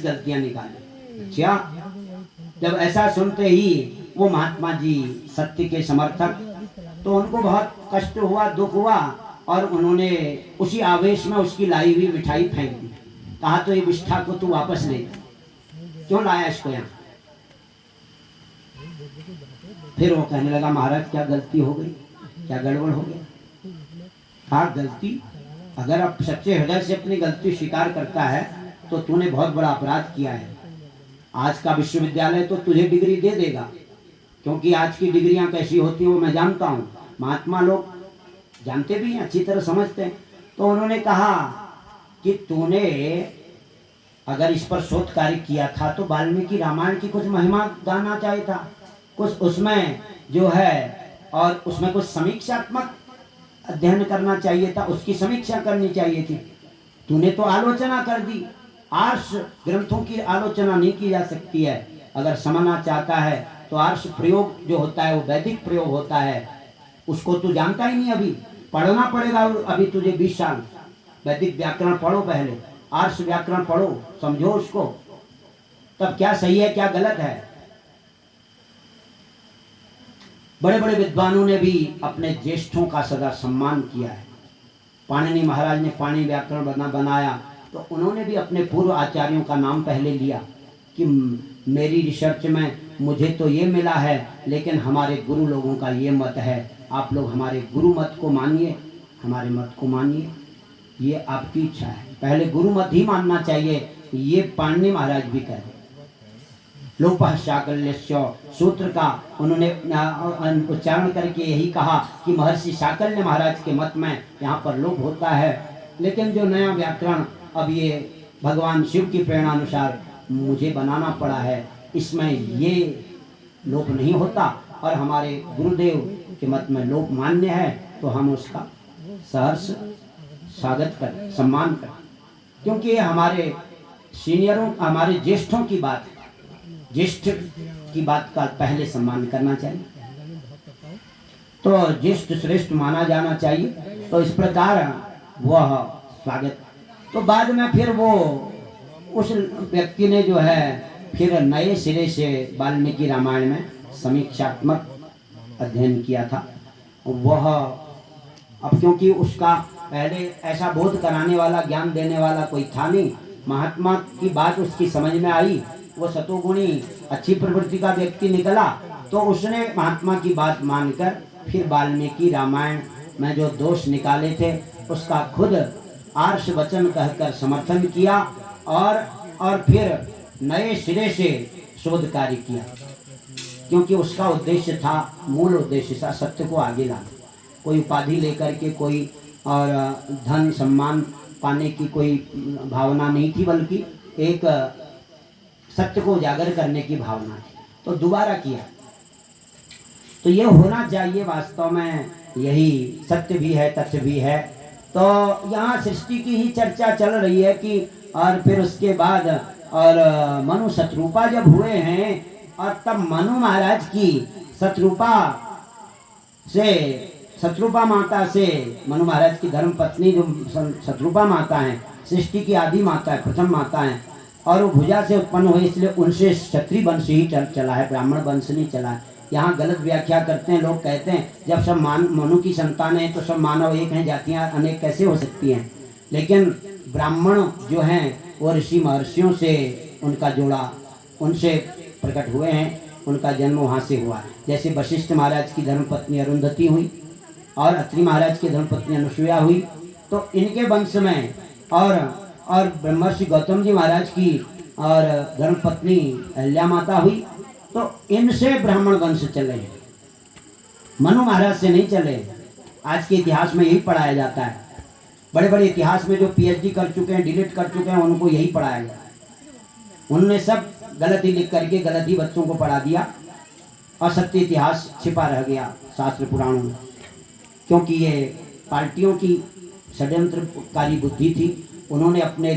10 गलतियां निकाली। अच्छा, जब ऐसा सुनते ही वो महात्मा जी सत्य के समर्थक, तो उनको बहुत कष्ट हुआ, दुख हुआ, और उन्होंने उसी आवेश में उसकी लाई हुई मिठाई फेंक दी। कहा तो ये विष्ठा को तू वापस ले, क्यों लाया इसको यहाँ? फिर वो कहने लगा, महाराज क्या गलती हो गई, क्या गड़बड़ हो गया? हाँ, गलती, अगर आप सच्चे हृदय से अपनी गलती स्वीकार करता है तो तूने बहुत बड़ा अपराध किया है। आज का विश्वविद्यालय तो तुझे डिग्री दे देगा, क्योंकि आज की डिग्रियां कैसी होती हैं वो मैं जानता हूँ, महात्मा लोग जानते भी हैं, अच्छी तरह समझते हैं। तो उन्होंने कहा कि तूने अगर इस पर शोध कार्य किया था तो वाल्मीकि रामायण की कुछ महिमा गाना चाहिए था, कुछ उसमें जो है, और उसमें कुछ समीक्षात्मक अध्ययन करना चाहिए था, उसकी समीक्षा करनी चाहिए थी। तूने तो आलोचना कर दी। आर्ष ग्रंथों की आलोचना नहीं की जा सकती है। अगर समझना चाहता है तो आर्ष प्रयोग जो होता है वो वैदिक प्रयोग होता है, उसको तू जानता ही नहीं, अभी पढ़ना पड़ेगा। अभी तुझे 20 साल वैदिक व्याकरण पढ़ो, पहले आर्ष व्याकरण पढ़ो, समझो उसको, तब क्या सही है क्या गलत है। बड़े बड़े विद्वानों ने भी अपने ज्येष्ठों का सदा सम्मान किया है। पाणिनि महाराज ने पाणिनि व्याकरण बनाया तो उन्होंने भी अपने पूर्व आचार्यों का नाम पहले लिया कि मेरी रिसर्च में मुझे तो ये मिला है, लेकिन हमारे गुरु लोगों का ये मत है, आप लोग हमारे गुरु मत को मानिए, हमारे मत को मानिए, ये आपकी इच्छा है। पहले गुरु मत ही मानना चाहिए, ये पाणिनि महाराज भी कह रहे। लोपः शाकल्यस्य सूत्र का उन्होंने उच्चारण करके यही कहा कि महर्षि शाकल्य महाराज के मत में यहाँ पर लोप होता है, लेकिन जो नया व्याकरण अब ये भगवान शिव की प्रेरणा अनुसार मुझे बनाना पड़ा है, इसमें ये लोप नहीं होता, और हमारे गुरुदेव के मत में लोप मान्य है, तो हम उसका सहर्ष स्वागत करें, सम्मान करें, क्योंकि ये हमारे सीनियरों, हमारे ज्येष्ठों की बात है। ज्येष्ठ की बात का पहले सम्मान करना चाहिए, तो ज्येष्ठ श्रेष्ठ माना जाना चाहिए। तो इस प्रकार वह स्वागत, तो बाद में फिर वो उस व्यक्ति ने जो है फिर नए सिरे से वाल्मीकि रामायण में समीक्षात्मक अध्ययन किया था। वह अब क्योंकि उसका पहले ऐसा बोध कराने वाला, ज्ञान देने वाला कोई था नहीं, महात्मा की बात उसकी समझ में आई, वो सतोगुणी अच्छी प्रवृत्ति का व्यक्ति निकला, तो उसने महात्मा की बात मानकर फिर वाल्मीकि रामायण में जो दोष निकाले थे उसका खुद आर्ष वचन कहकर समर्थन किया, और फिर नए सिरे से शोध कार्य किया, क्योंकि उसका उद्देश्य था, मूल उद्देश्य था सत्य को आगे लाना। कोई उपाधि लेकर के कोई और धन सम्मान पाने की कोई भावना नहीं थी, बल्कि एक सत्य को उजागर करने की भावना थी। तो दोबारा किया, तो ये होना चाहिए, वास्तव में यही सत्य भी है, तथ्य भी है। तो यहाँ सृष्टि की ही चर्चा चल रही है कि, और फिर उसके बाद और मनु शत्रुपा जब हुए हैं, और तब मनु महाराज की शत्रुपा माता से मनु महाराज की धर्म पत्नी जो शत्रुपा माता है, सृष्टि की आदि माता है, प्रथम माता है, और वो भुजा से उत्पन्न हुए, इसलिए उनसे क्षत्रिय वंश ही चला है, ब्राह्मण वंश नहीं चला है। यहाँ गलत व्याख्या करते हैं लोग, कहते हैं जब सब मनु की संतान है तो सब मानव एक हैं, जातियाँ अनेक कैसे हो सकती हैं। लेकिन ब्राह्मण जो हैं वो ऋषि महर्षियों से उनका जोड़ा, उनसे प्रकट हुए हैं, उनका जन्म वहाँ से हुआ। जैसे वशिष्ठ महाराज की धर्मपत्नी अरुंधति हुई और अत्रि महाराज की धर्मपत्नी अनुसुईया हुई, तो इनके वंश में और ब्रह्मर्षि गौतम जी महाराज की और धर्मपत्नी अहल्या माता हुई, तो इनसे ब्राह्मण वंश चले, मनु महाराज से नहीं चले। आज के इतिहास में यही पढ़ाया जाता है, बड़े बड़े इतिहास में जो पीएचडी कर चुके हैं, डिलीट कर चुके हैं, उनको यही पढ़ाया गया। उन्होंने सब गलत ही लिख करके गलत ही बच्चों को पढ़ा दिया, और सत्य इतिहास छिपा रह गया शास्त्र पुराणों में, क्योंकि ये पार्टियों की षड्यंत्रकारी बुद्धि थी। उन्होंने अपने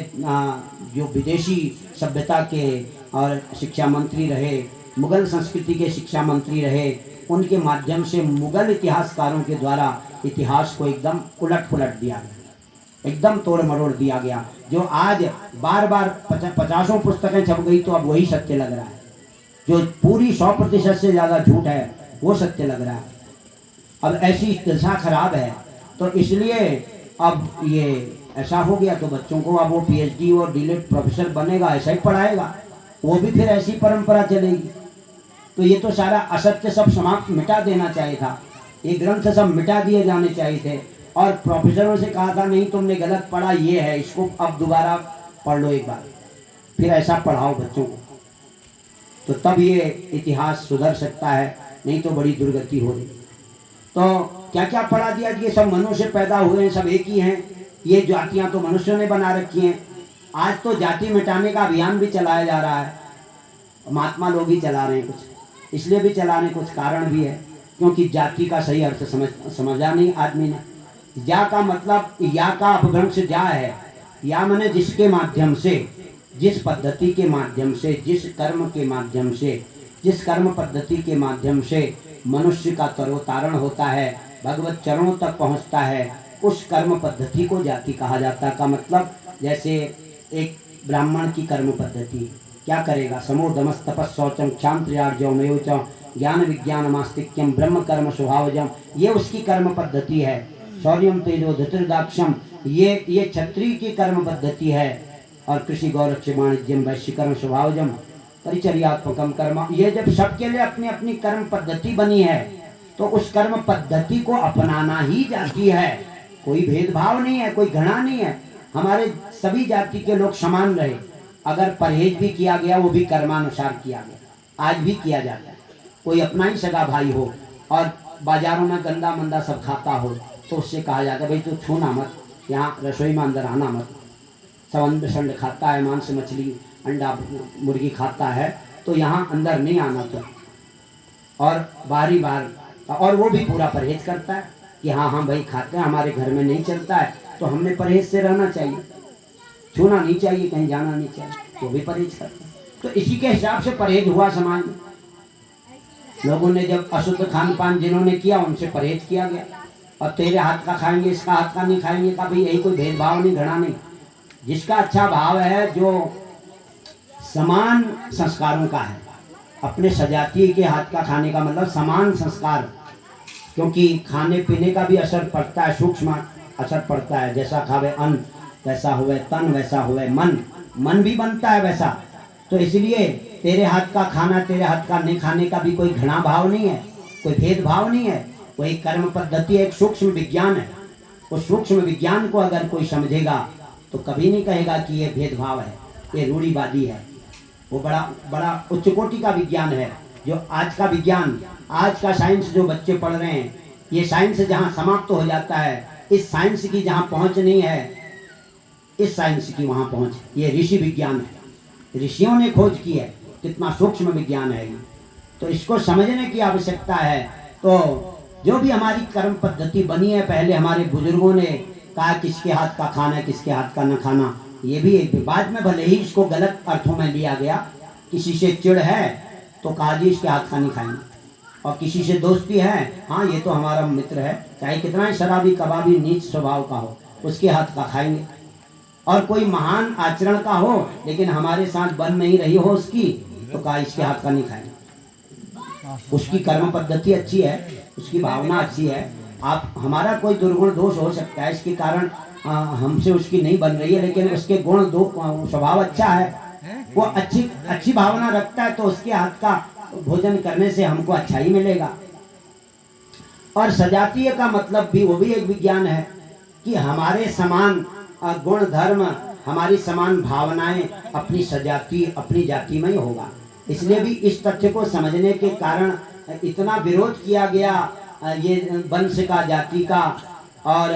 जो विदेशी सभ्यता के और शिक्षा मंत्री रहे, मुगल संस्कृति के शिक्षा मंत्री रहे, उनके माध्यम से मुगल इतिहासकारों के द्वारा इतिहास को एकदम उलट पुलट दिया गया। एकदम तोड़ मरोड़ दिया गया। जो आज बार बार 50 पुस्तकें छप गई तो अब वही सत्य लग रहा है, जो पूरी 100% से ज़्यादा झूठ है वो सत्य लग रहा है। अब ऐसी दशा खराब है, तो इसलिए अब ये ऐसा हो गया। तो बच्चों को अब वो PhD और डीलिट प्रोफेसर बनेगा, ऐसा ही पढ़ाएगा, वो भी फिर ऐसी परंपरा चलेगी। तो ये तो सारा असत्य सब समाप्त मिटा देना चाहिए था, ये ग्रंथ सब मिटा दिए जाने चाहिए थे। और प्रोफेसरों से कहा था नहीं तुमने गलत पढ़ा, ये है, इसको अब दोबारा पढ़ लो एक बार, फिर ऐसा पढ़ाओ बच्चों को, तो तब ये इतिहास सुधर सकता है, नहीं तो बड़ी दुर्गति हो रही। तो क्या क्या पढ़ा दिया कि ये सब मनुष्य पैदा हुए हैं, सब एक ही हैं, ये जातियां तो मनुष्यों ने बना रखी हैं। आज तो जाति मिटाने का अभियान भी चलाया जा रहा है, महात्मा लोग ही चला रहे हैं, कुछ इसलिए भी चलाने कुछ कारण भी है, क्योंकि जाति का सही अर्थ समझा नहीं आदमी ने। जा का मतलब या का अपभ्रंश जा है, या माने जिसके माध्यम से, जिस पद्धति के माध्यम से, जिस कर्म के माध्यम से, जिस कर्म पद्धति के माध्यम से मनुष्य का तरोतारण होता है, भगवत चरणों तक पहुंचता है, उस कर्म पद्धति को जाति कहा जाता है। का मतलब जैसे एक ब्राह्मण की कर्म पद्धति क्या करेगा, समोदमस तपस शौचम क्षांत्र्यार्जवमेव च ज्ञान विज्ञान मास्तिक्यम ब्रह्म कर्म स्वभावजम, ये उसकी कर्म पद्धति है। शौर्यम तेजो धृतदाक्षम, ये क्षत्रिय की कर्म पद्धति है। और कृषि गौरक्ष वाणिज्यम वैश्य कर्म स्वभावजम परिचर्यात्मकम कर्म, ये जब सबके लिए अपनी अपनी कर्म पद्धति बनी है तो उस कर्म पद्धति को अपनाना ही जाति है। कोई भेदभाव नहीं है, कोई घृणा नहीं है, हमारे सभी जाति के लोग समान रहे। अगर परहेज भी किया गया वो भी कर्मानुसार किया गया, आज भी किया जाता है। कोई अपना ही सगा भाई हो और बाजारों में गंदा मंदा सब खाता हो तो उससे कहा जाता है भाई तू छूना मत, यहाँ रसोई में अंदर आना मत। सब अंड शंड खाता है, मांस मछली अंडा मुर्गी खाता है, तो यहाँ अंदर नहीं आना तो। और बारी बार, और वो भी पूरा परहेज करता है कि हाँ हाँ भाई खाते हैं, हमारे घर में नहीं चलता है तो हमने परहेज से रहना चाहिए, छूना नहीं चाहिए, कहीं जाना नहीं चाहिए, तो भी परहेज करते हैं। तो इसी के हिसाब से परहेज हुआ समाज में। लोगों ने जब अशुद्ध खान पान जिन्होंने किया उनसे परहेज किया गया। और तेरे हाथ का खाएंगे, इसका हाथ का नहीं खाएंगे का भाई यही कोई भेदभाव नहीं, घृणा नहीं। जिसका अच्छा भाव है, जो समान संस्कारों का है, अपने सजातीय के हाथ का खाने का मतलब समान संस्कार, क्योंकि खाने पीने का भी असर पड़ता है, सूक्ष्म असर पड़ता है। जैसा खावे अन्न वैसा हुए तन, वैसा हुए मन, मन भी बनता है वैसा। तो इसलिए तेरे हाथ का खाना, तेरे हाथ का नहीं खाने का भी कोई घृणा भाव नहीं है, कोई भेदभाव नहीं है। वही कर्म पद्धति एक सूक्ष्म विज्ञान है। उस सूक्ष्म विज्ञान को अगर कोई समझेगा तो कभी नहीं कहेगा कि ये भेदभाव है, ये रूढ़िवादी है। वो बड़ा बड़ा उच्च कोटि का विज्ञान है। जो आज का विज्ञान, आज का साइंस जो बच्चे पढ़ रहे हैं, ये साइंस जहाँ समाप्त हो जाता है, इस साइंस की जहाँ पहुँच नहीं है, इस साइंस की वहाँ पहुँच ये ऋषि विज्ञान है। ऋषियों ने खोज की है, कितना सूक्ष्म विज्ञान है ये। तो इसको समझने की आवश्यकता है। तो जो भी हमारी कर्म पद्धति बनी है, पहले हमारे बुजुर्गों ने कहा किसके हाथ का खाना है, किसके हाथ का न खाना, ये भी एक बाद में भले ही इसको गलत अर्थों में लिया गया। किसी से चिढ़ है तो कहा जी इसके हाथ का नहीं खाएंगे, और किसी से दोस्ती है, हाँ ये तो हमारा मित्र है, चाहे कितना ही शराबी कबाबी नीच स्वभाव का हो, उसके हाथ का खाएंगे। और कोई महान आचरण का हो लेकिन हमारे साथ बन नहीं रही हो उसकी, तो कहा इसके हाथ का नहीं खाएंगे। उसकी कर्म पद्धति अच्छी है, उसकी भावना अच्छी है। आप हमारा कोई दुर्गुण दोष हो सकता है, इसके कारण हमसे उसकी नहीं बन रही है, लेकिन उसके गुण दो स्वभाव अच्छा है, वो अच्छी भावना रखता है, तो उसके हाथ का भोजन करने से हमको अच्छा ही मिलेगा। और सजातीय का मतलब भी, वो भी एक विज्ञान है कि हमारे समान गुण धर्म, हमारी समान भावनाएं अपनी सजाती, अपनी जाति में ही होगा। इसलिए भी इस तथ्य को समझने के कारण इतना विरोध किया गया ये वंश का, जाति का। और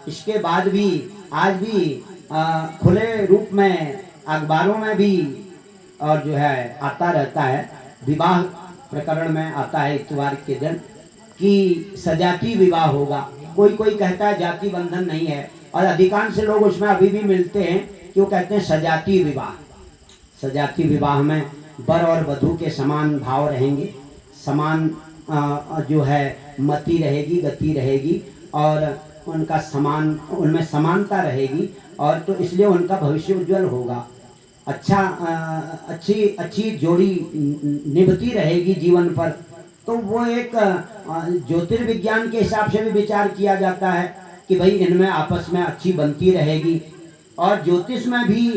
इसके बाद भी आज भी खुले रूप में अखबारों में भी और जो है आता रहता है, विवाह प्रकरण में आता है इतवार के दिन कि सजाती विवाह होगा। कोई कोई कहता है जाति बंधन नहीं है, और अधिकांश लोग उसमें अभी भी मिलते हैं कि वो कहते हैं सजाती विवाह। सजाती विवाह में वर और वधू के समान भाव रहेंगे, समान जो है मति रहेगी, गति रहेगी, और उनका समान, उनमें समानता रहेगी और तो इसलिए उनका भविष्य उज्जवल होगा। अच्छी अच्छी जोड़ी निभती रहेगी जीवन पर। तो वो एक ज्योतिर्विज्ञान के हिसाब से भी विचार किया जाता है कि भाई इनमें आपस में अच्छी बनती रहेगी। और ज्योतिष में भी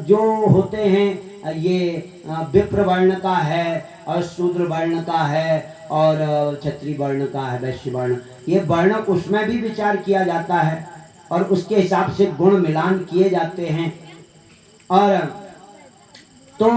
जो होते हैं ये विप्र वर्ण का है और शूद्र वर्ण का है और क्षत्रिय वर्ण का है, वैश्य वर्ण, ये वर्ण उसमें भी विचार किया जाता है और उसके हिसाब से गुण मिलान किए जाते हैं। और तो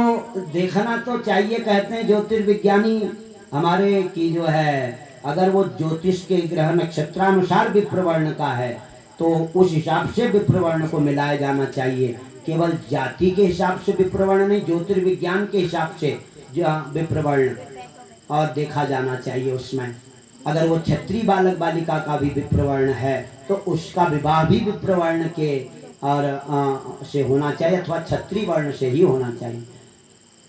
देखना तो चाहिए, कहते हैं ज्योतिर्विज्ञानी हमारे की जो है, अगर वो ज्योतिष के ग्रह नक्षत्रानुसार विप्रवर्ण का है तो उस हिसाब से विप्रवर्ण को मिलाया जाना चाहिए। केवल जाति के हिसाब से विप्रवर्ण नहीं, ज्योतिर्विज्ञान के हिसाब से विप्रवर्ण और देखा जाना चाहिए उसमें। अगर वो क्षत्रिय बालक बालिका का भी विप्रवर्ण है तो उसका विवाह भी विप्रवर्ण के और से होना चाहिए अथवा क्षत्रिय वर्ण से ही होना चाहिए।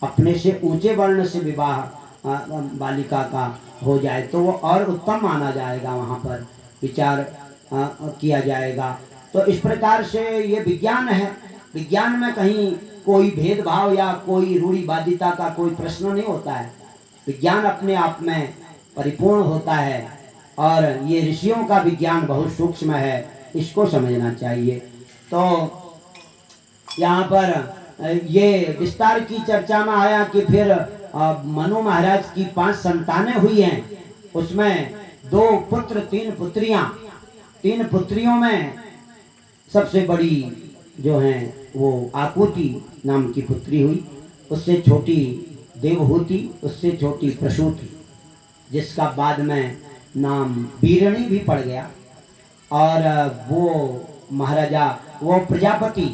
अपने से ऊंचे वर्ण से विवाह बालिका का हो जाए तो वो और उत्तम माना जाएगा, वहाँ पर विचार किया जाएगा। तो इस प्रकार से ये विज्ञान है। विज्ञान में कहीं कोई भेदभाव या कोई रूढ़िवादिता का कोई प्रश्न नहीं होता है। विज्ञान अपने आप में परिपूर्ण होता है और ये ऋषियों का विज्ञान बहुत सूक्ष्म है, इसको समझना चाहिए। तो यहाँ पर ये विस्तार की चर्चा में आया कि फिर मनु महाराज की 5 संतानें हुई हैं, उसमें 2 पुत्र 3 पुत्रियां। 3 पुत्रियों में सबसे बड़ी जो हैं वो आकुति नाम की पुत्री हुई, उससे छोटी देवहूति, उससे छोटी प्रसूति, जिसका बाद में नाम बीरणी भी पड़ गया। और वो महाराजा वो प्रजापति